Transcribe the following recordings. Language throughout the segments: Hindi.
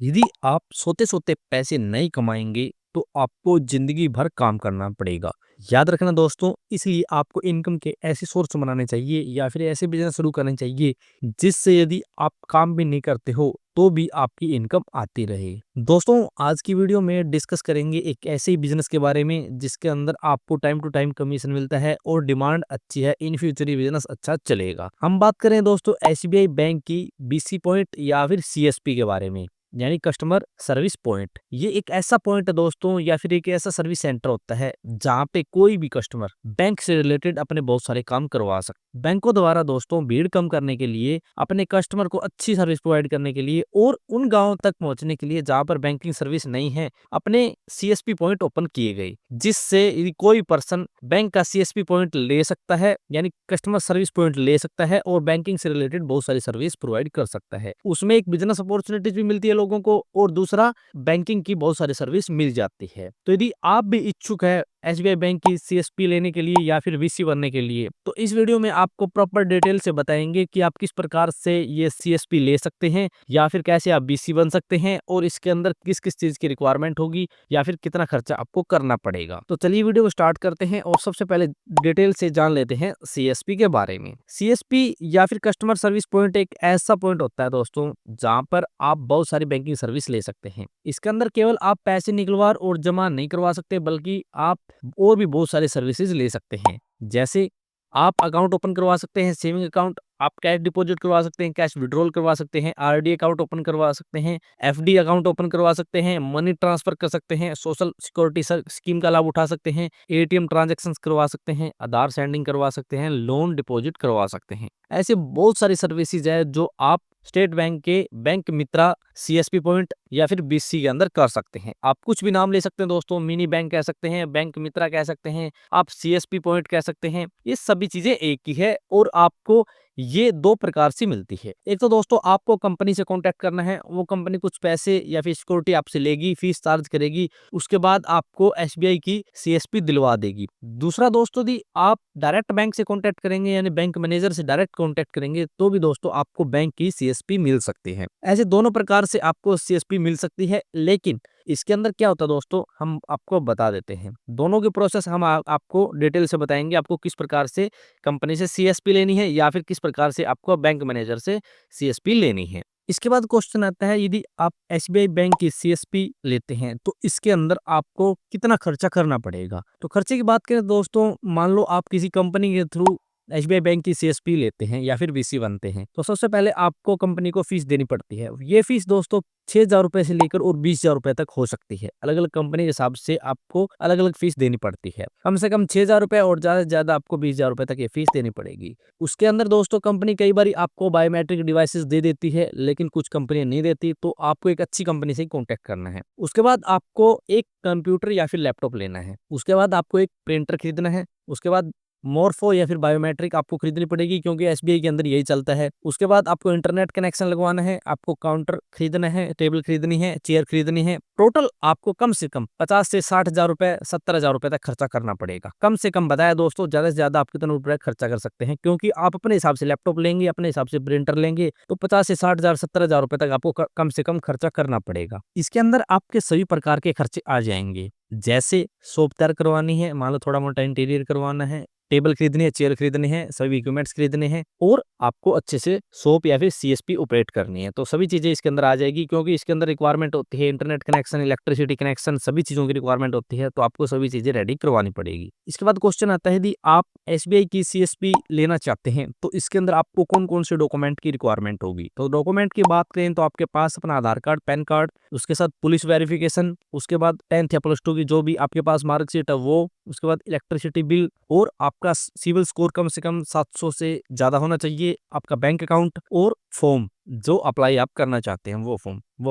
यदि आप सोते-सोते पैसे नहीं कमाएँगे, तो आपको ज़िंदगी भर काम करना पड़ेगा। याद रखना दोस्तों, इसलिए आपको इनकम के ऐसे सोर्स बनाने चाहिए या फिर ऐसे बिज़नेस शुरू करने चाहिए, जिससे यदि आप काम भी नहीं करते हो, तो भी आपकी इनकम आती रहे। दोस्तों, आज की वीडियो में डिस्कस करेंगे एक ऐसे ही बिज़नेस के बारे में, जिसके अंदर आपको टाइम टू टाइम कमीशन मिलता है और डिमांड अच्छी है, इन फ्यूचर ये बिज़नेस अच्छा चलेगा। हम बात करें दोस्तों एसबीआई बैंक की बीसी पॉइंट या फिर सीएसपी के बारे में। यानी कस्टमर सर्विस पॉइंट। ये एक ऐसा पॉइंट है दोस्तों या फिर एक ऐसा सर्विस सेंटर होता है जहाँ पे कोई भी कस्टमर बैंक से रिलेटेड अपने बहुत सारे काम करवा सकते। बैंकों द्वारा दोस्तों भीड़ कम करने के लिए, अपने कस्टमर को अच्छी सर्विस प्रोवाइड करने के लिए और उन गांवों तक पहुंचने के लिए जहाँ पर बैंकिंग सर्विस नहीं है, अपने सीएसपी पॉइंट ओपन किए गए, जिससे यदि कोई पर्सन बैंक का सीएसपी पॉइंट ले सकता है, यानी कस्टमर सर्विस पॉइंट ले सकता है और बैंकिंग से रिलेटेड बहुत सारी सर्विस प्रोवाइड कर सकता है। उसमें एक बिजनेस अपॉर्चुनिटीज भी मिलती है लोगों को और दूसरा बैंकिंग की बहुत सारी सर्विस मिल जाती है। तो यदि आप भी इच्छुक है एसबीआई बैंक की सीएसपी लेने के लिए या फिर वीसी बनने के लिए, तो इस वीडियो में आपको प्रॉपर डिटेल से बताएंगे कि आप किस प्रकार से ये सीएसपी ले सकते हैं या फिर कैसे आप बीसी बन सकते हैं और इसके अंदर किस किस चीज की रिक्वायरमेंट होगी या फिर कितना खर्चा आपको करना पड़ेगा। तो चलिए वीडियो को स्टार्ट करते हैं और सबसे पहले डिटेल से जान लेते हैं सीएसपी के बारे में। सीएसपी या फिर कस्टमर सर्विस पॉइंट एक ऐसा पॉइंट होता है दोस्तों जहां पर आप बहुत सारी बैंकिंग सर्विस ले सकते हैं। इसके अंदर केवल आप पैसे निकलवा और जमा नहीं करवा सकते, बल्कि आप और भी बहुत सारे सर्विसेज ले सकते हैं। जैसे आप अकाउंट ओपन करवा सकते हैं, सेविंग अकाउंट, आप कैश डिपॉजिट करवा सकते हैं, कैश विड्रॉल करवा सकते हैं, आरडी अकाउंट ओपन करवा सकते हैं, एफडी अकाउंट ओपन करवा सकते हैं, मनी ट्रांसफर कर सकते हैं, सोशल सिक्योरिटी स्कीम का लाभ उठा सकते हैं, एटीएम ट्रांजैक्शंस करवा सकते हैं, आधार सेंडिंग करवा सकते हैं, लोन डिपॉजिट करवा सकते हैं। ऐसे बहुत सारी सर्विसेज है जो आप स्टेट बैंक के बैंक मित्रा सीएसपी पॉइंट या फिर बीसी के अंदर कर सकते हैं। आप कुछ भी नाम ले सकते हैं दोस्तों, मिनी बैंक कह सकते हैं, बैंक मित्रा कह सकते हैं, आप सीएसपी पॉइंट कह सकते हैं। ये सभी चीजें एक ही है और आपको ये दो प्रकार से मिलती है। एक तो दोस्तों आपको कंपनी से कांटेक्ट करना है, वो कंपनी कुछ पैसे या फिर सिक्योरिटी आपसे लेगी, फीस चार्ज करेगी, उसके बाद आपको एसबीआई की सीएसपी दिलवा देगी। दूसरा दोस्तों यदि आप डायरेक्ट बैंक से कांटेक्ट करेंगे यानी बैंक मैनेजर से डायरेक्ट कांटेक्ट करेंगे, तो भी दोस्तों आपको बैंक की सीएसपी मिल सकती है। ऐसे दोनों प्रकार से आपको सीएसपी मिल सकती है, लेकिन इसके अंदर क्या होता है दोस्तों हम आपको बता देते हैं। दोनों की प्रोसेस हम आपको डिटेल से बताएंगे, आपको किस प्रकार से कंपनी से सीएसपी लेनी है या फिर किस प्रकार से आपको बैंक मैनेजर से सीएसपी लेनी है। इसके बाद क्वेश्चन आता है, यदि आप एसबीआई बैंक की सीएसपी लेते हैं तो इसके अंदर आपको कितना खर्चा करना पड़ेगा। तो खर्चे की बात करें दोस्तों, मान लो आप किसी कंपनी के थ्रू एसबीआई बैंक की सीएसपी लेते हैं या फिर वीसी बनते हैं, तो सबसे पहले आपको कंपनी को फीस देनी पड़ती है। ये फीस दोस्तों 6,000 रुपए से लेकर और 20,000 रुपए तक हो सकती है। अलग अलग कंपनी के हिसाब से आपको अलग अलग फीस देनी पड़ती है। कम से कम 6,000 रुपए और ज्यादा से ज्यादा आपको 20,000 रुपए तक ये फीस देनी पड़ेगी। उसके अंदर दोस्तों कंपनी कई बार आपको बायोमेट्रिक डिवाइसेस दे देती है, लेकिन कुछ कंपनियां नहीं देती, तो आपको एक अच्छी कंपनी से कांटेक्ट करना है। उसके बाद आपको एक कंप्यूटर या फिर लैपटॉप लेना है। उसके बाद आपको एक प्रिंटर खरीदना है। उसके बाद मोरफो या फिर बायोमेट्रिक आपको खरीदनी पड़ेगी, क्योंकि एसबीआई के अंदर यही चलता है। उसके बाद आपको इंटरनेट कनेक्शन लगवाना है, आपको काउंटर खरीदना है, टेबल खरीदनी है, चेयर खरीदनी है। टोटल आपको कम से कम 50 से 60,000 रुपए, 70,000 रुपए तक खर्चा करना पड़ेगा। कम से कम बताया दोस्तों, ज्यादा से ज्यादा आप कितना रुपए खर्चा कर सकते हैं, क्योंकि आप अपने हिसाब से लैपटॉप लेंगे, अपने हिसाब से प्रिंटर लेंगे, तो 50 से 60,000, 70,000 रुपए तक आपको कम से कम खर्चा करना पड़ेगा। इसके अंदर आपके सभी प्रकार के खर्चे आ जाएंगे। जैसे शॉप तैयार करवानी है, मान लो थोड़ा मोटा इंटीरियर करवाना है, टेबल खरीदनी है, चेयर खरीदनी है, सभी इक्विपमेंट्स खरीदने हैं और आपको अच्छे से शॉप या फिर सीएसपी ऑपरेट करनी है, तो सभी चीजें इसके अंदर आ जाएगी। क्योंकि इसके अंदर रिक्वायरमेंट होती है इंटरनेट कनेक्शन, इलेक्ट्रिसिटी कनेक्शन, सभी चीजों की रिक्वायरमेंट होती है, तो आपको सभी चीजें रेडी करवानी पड़ेगी। इसके बाद क्वेश्चन आता है, यदि आप एसबीआई की सीएसपी लेना चाहते हैं तो इसके अंदर आपको कौन कौन से डॉक्यूमेंट की रिक्वायरमेंट होगी। तो डॉक्यूमेंट की बात करें तो आपके पास अपना आधार कार्ड, पैन कार्ड, उसके साथ पुलिस वेरिफिकेशन, उसके बाद 10th या +2 की जो भी आपके पास मार्कशीट है वो, उसके बाद इलेक्ट्रिसिटी बिल और आपका सिविल स्कोर कम से कम 700 से ज्यादा होना चाहिए, आपका बैंक अकाउंट और फॉर्म जो अप्लाई आप करना चाहते हैं वो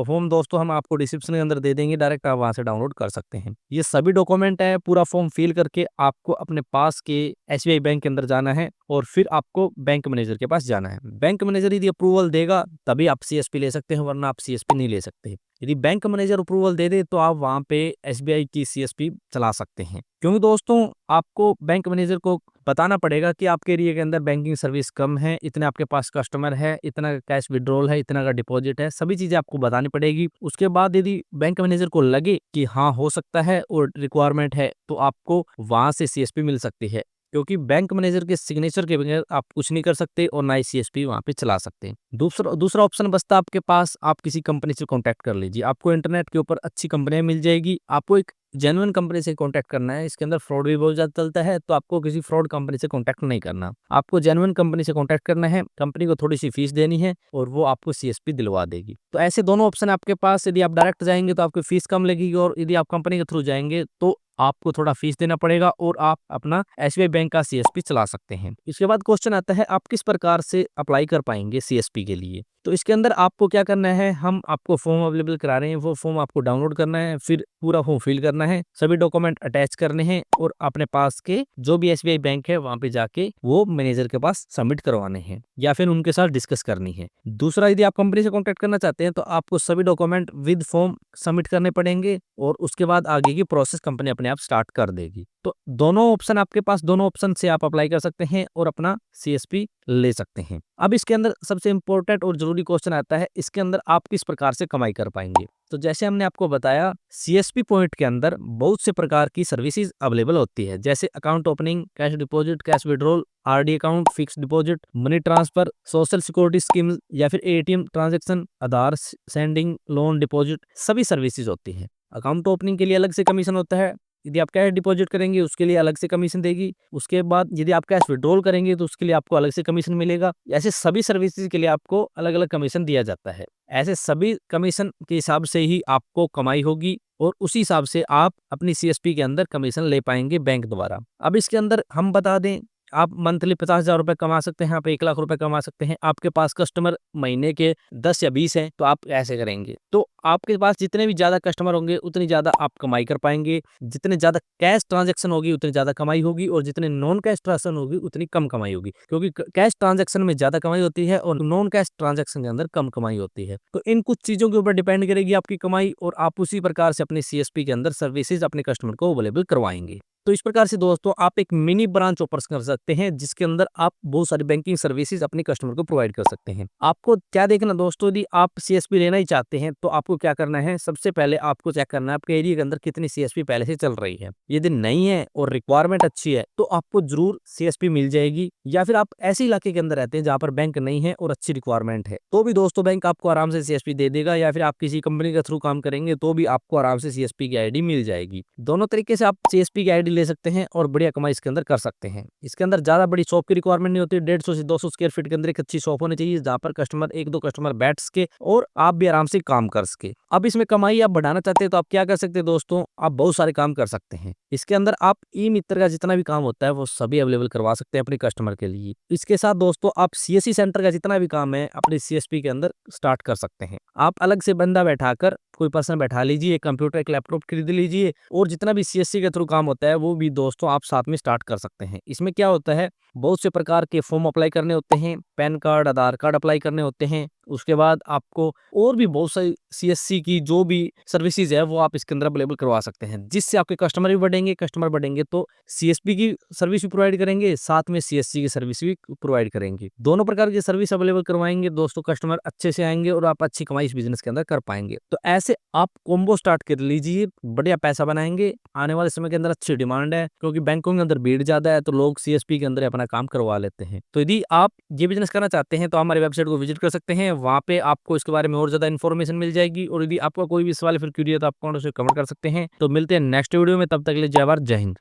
फॉर्म दोस्तों हम आपको डिस्क्रिप्शन के अंदर दे देंगे, डायरेक्ट आप वहां से डाउनलोड कर सकते हैं। ये सभी डॉक्यूमेंट है, पूरा फॉर्म फिल करके आपको अपने पास के एसबीआई बैंक के अंदर जाना है और फिर आपको बैंक मैनेजर के पास जाना है। बैंक मैनेजर यदि अप्रूवल देगा तभी आप सीएसपी ले सकते हैं, वरना आप सीएसपी नहीं ले सकते। यदि बैंक मैनेजर अप्रूवल दे दे तो आप वहाँ पे एसबीआई की सीएसपी चला सकते हैं। क्योंकि दोस्तों आपको बैंक मैनेजर को बताना पड़ेगा कि आपके एरिया के अंदर बैंकिंग सर्विस कम है, इतने आपके पास कस्टमर है, इतना कैश विड्रॉल है, इतना का डिपॉजिट है, सभी चीजें आपको बतानी पड़ेगी। उसके बाद यदि बैंक मैनेजर को लगे कि हाँ हो सकता है और रिक्वायरमेंट है तो आपको वहां से सीएसपी मिल सकती है। क्योंकि बैंक मैनेजर के सिग्नेचर के बगैर आप कुछ नहीं कर सकते और ना ही सीएसपी वहां पे चला सकते हैं। दूसरा दूसरा ऑप्शन बचता है आपके पास, आप किसी कंपनी से कांटेक्ट कर लीजिए। आपको इंटरनेट के ऊपर अच्छी कंपनियां मिल जाएगी। आपको एक जेन्युइन कंपनी से कांटेक्ट करना है। इसके अंदर फ्रॉड भी बहुत ज्यादा चलता है, तो आपको किसी फ्रॉड कंपनी से कांटेक्ट नहीं करना। आपको जेन्युइन कंपनी से कांटेक्ट करना है, कंपनी को थोड़ी सी फीस देनी है और वो आपको सीएसपी दिलवा देगी। तो ऐसे दोनों ऑप्शन आपके पास। यदि आप डायरेक्ट जाएंगे तो आपकी फीस कम लगेगी और यदि आप कंपनी के थ्रू जाएंगे तो आपको थोड़ा फीस देना पड़ेगा और आप अपना एसबीआई बैंक का सीएसपी चला सकते हैं। इसके बाद क्वेश्चन आता है आप किस प्रकार से अप्लाई कर पाएंगे सीएसपी के लिए। तो इसके अंदर आपको क्या करना है, हम आपको फॉर्म अवेलेबल करा रहे हैं, वो फॉर्म आपको डाउनलोड करना है, फिर पूरा फॉर्म फिल करना है, सभी डॉक्यूमेंट अटैच करने हैं और अपने पास के जो भी एसबीआई बैंक है वहां पे जाके वो मैनेजर के पास सबमिट करवाने हैं या फिर उनके साथ डिस्कस करनी है। दूसरा, यदि आप कंपनी से कॉन्टेक्ट करना चाहते हैं तो आपको सभी डॉक्यूमेंट विद फॉर्म सबमिट करने पड़ेंगे और उसके बाद आगे की प्रोसेस कंपनी अपने आप स्टार्ट कर देगी। तो दोनों ऑप्शन आपके पास, दोनों ऑप्शन से आप अप्लाई कर सकते हैं और अपना सीएसपी ले सकते हैं। अब इसके अंदर सबसे इंपॉर्टेंट और जरूरी क्वेश्चन आता है, इसके अंदर आप किस प्रकार से कमाई कर पाएंगे। तो जैसे हमने आपको बताया, सीएसपी पॉइंट के अंदर बहुत से प्रकार की सर्विसेज अवेलेबल होती है, जैसे account opening, cash deposit, cash withdrawal, RD account, fix deposit, money transfer, social security scheme या फिर एटीएम ट्रांजैक्शन, आधार सेंडिंग, लोन डिपॉजिट, सभी सर्विसेज होती है। अकाउंट ओपनिंग के लिए अलग से कमीशन होता है। यदि आप कैश डिपॉजिट करेंगे उसके लिए अलग से कमीशन देगी। उसके बाद यदि आप कैश विड्रॉल करेंगे तो उसके लिए आपको अलग से कमीशन मिलेगा। ऐसे सभी सर्विसेज के लिए आपको अलग अलग कमीशन दिया जाता है। ऐसे सभी कमीशन के हिसाब से ही आपको कमाई होगी और उसी हिसाब से आप अपनी सीएसपी के अंदर कमीशन ले पाएंगे बैंक द्वारा। अब इसके अंदर हम बता दें, आप मंथली 50,000 रुपए कमा सकते हैं, आप 1 लाख रुपए कमा सकते हैं। आपके पास कस्टमर महीने के 10 या 20 हैं तो आप ऐसे करेंगे तो आपके पास जितने भी ज्यादा कस्टमर होंगे उतनी ज्यादा आप कमाई कर पाएंगे। जितने ज्यादा कैश ट्रांजैक्शन होगी उतनी ज्यादा कमाई होगी और जितने नॉन कैश ट्रांजैक्शन होगी उतनी कम कमाई होगी, क्योंकि कैश ट्रांजैक्शन में ज्यादा कमाई होती है और नॉन कैश ट्रांजैक्शन के अंदर कम कमाई होती है। तो इन कुछ चीजों के ऊपर डिपेंड करेगी आपकी कमाई और आप उसी प्रकार से अपने सीएसपी के अंदर सर्विसेज अपने कस्टमर को अवेलेबल करवाएंगे। तो इस प्रकार से दोस्तों आप एक मिनी ब्रांच ओपन कर सकते हैं जिसके अंदर आप बहुत सारी बैंकिंग सर्विसेज अपने कस्टमर को प्रोवाइड कर सकते हैं। आपको क्या देखना दोस्तों, यदि आप सीएसपी लेना ही चाहते हैं तो आपको क्या करना है, सबसे पहले आपको चेक करना है आपके एरिया के अंदर कितनी सीएसपी पहले से चल रही है। यदि नहीं है और रिक्वायरमेंट अच्छी है तो आपको जरूर सीएसपी मिल जाएगी। या फिर आप ऐसे इलाके के अंदर रहते हैं जहां पर बैंक नहीं है और अच्छी रिक्वायरमेंट है तो भी दोस्तों बैंक आपको आराम से सीएसपी दे देगा। या फिर आप किसी कंपनी के थ्रू काम करेंगे तो भी आपको आराम से सीएसपी की आईडी मिल जाएगी। दोनों तरीके से आप सीएसपी की आईडी ले सकते हैं और बढ़िया कमाई इसके अंदर कर सकते हैं। इसके अंदर ज्यादा बड़ी शॉप की रिक्वायरमेंट नहीं होती। 150 से 200 स्क्वायर फीट के अंदर एक अच्छी शॉप होनी चाहिए जहां पर कस्टमर, एक दो कस्टमर बैठ सके और आप भी आराम से काम कर सके। अब इसमें कमाई आप बढ़ाना चाहते हैं तो आप क्या कर सकते हैं दोस्तों, आप बहुत सारे काम कर सकते हैं। इसके अंदर आप ई मित्र का जितना भी काम होता है वो सभी अवेलेबल करवा सकते हैं अपने कस्टमर के लिए। इसके साथ दोस्तों आप सीएससी सेंटर का जितना भी काम है अपने सीएसपी के अंदर स्टार्ट कर सकते हैं। आप अलग से बंदा बैठाकर, कोई पर्सन बैठा लीजिए, एक कंप्यूटर, एक लैपटॉप खरीद लीजिए और जितना भी सीएससी के थ्रू काम होता है वो भी दोस्तों आप साथ में स्टार्ट कर सकते हैं। इसमें क्या होता है, बहुत से प्रकार के फॉर्म अप्लाई करने होते हैं, पैन कार्ड, आधार कार्ड अप्लाई करने होते हैं। उसके बाद आपको और भी बहुत सारी सीएससी की जो भी सर्विसेज है वो आप इसके अंदर अवेलेबल करवा सकते हैं, जिससे आपके कस्टमर भी बढ़ेंगे। कस्टमर बढ़ेंगे तो सीएसपी की सर्विस भी प्रोवाइड करेंगे, साथ में सीएससी की सर्विस भी प्रोवाइड करेंगे। दोनों प्रकार की सर्विस अवेलेबल करवाएंगे दोस्तों, कस्टमर अच्छे से आएंगे और आप अच्छी कमाई इस बिजनेस के अंदर कर पाएंगे। तो ऐसे आप कॉम्बो स्टार्ट कर लीजिए, बढ़िया पैसा बनाएंगे। आने वाले समय के अंदर अच्छी डिमांड है क्योंकि बैंकों के अंदर भीड़ ज्यादा है तो लोग सीएसपी के अंदर अपना काम करवा लेते हैं। तो यदि आप ये बिजनेस करना चाहते हैं तो हमारी वेबसाइट को विजिट कर सकते हैं, वहां पे आपको इसके बारे में और ज्यादा इन्फॉर्मेशन मिल जाएगी। और यदि आपका कोई भी सवाल फिर क्यूरी है तो आप कमेंट कर सकते हैं। तो मिलते हैं नेक्स्ट वीडियो में, तब तक के लिए जय भारत, जय हिंद।